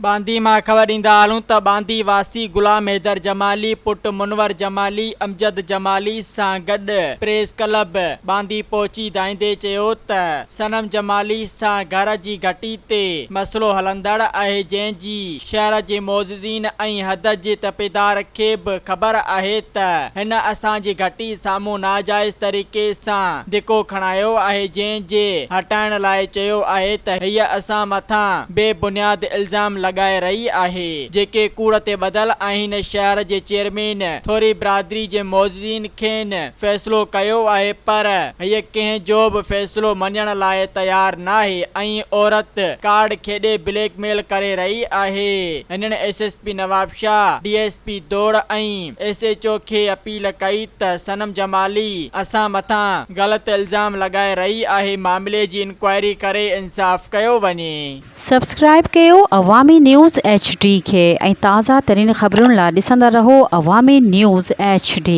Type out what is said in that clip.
बांदी मां ख़बर ॾींदा हलूं त बांदी वासी गुलाम हैदर जमाली पुट मुनवर जमाली अमजद जमाली सां गॾु प्रेस क्लब बांदी पहुची दाईंदे चयो त सनम जमाली सां घर जी घटी ते मसइलो हलंदड़ आहे, जंहिंजी शहर जे मोज़िज़ीन ऐं हद जे तपेदार खे बि ख़बर आहे त हिन असांजी घटी साम्हूं नाजाइज़ तरीक़े सां धिको खणायो आहे, जंहिंजे हटाइण लाइ चयो आहे त हीअ असां मथां बेबुनियाद इल्ज़ाम लगाए रही आहे जेके कूड़ ते बदल आहिनि। शहर जे चेयरमैन थोरी बिरादरी जे मोज़िज़ीन खेनि फ़ैसिलो कयो आहे, पर हीअ कंहिं जो बि फ़ैसिलो मञण लाइ तयार नाहे ऐं औरत कार्ड खेॾे ब्लैकमेल करे रही आहे। हिननि एसएसपी नवाब शाह, डीएसपी दौड़ ऐं एसएचओ खे अपील कई त सनम जमाली असां मथां ग़लति इल्ज़ाम लगाए रही आहे, मामले जी इंक्वायरी करे इंसाफ़ कयो वञे। सब्सक्राइब कयो अवामी न्यूज़ HD खे ऐं ताज़ा तरीन ख़बरुनि लाइ ॾिसंदा रहो अवामी न्यूज़ HD।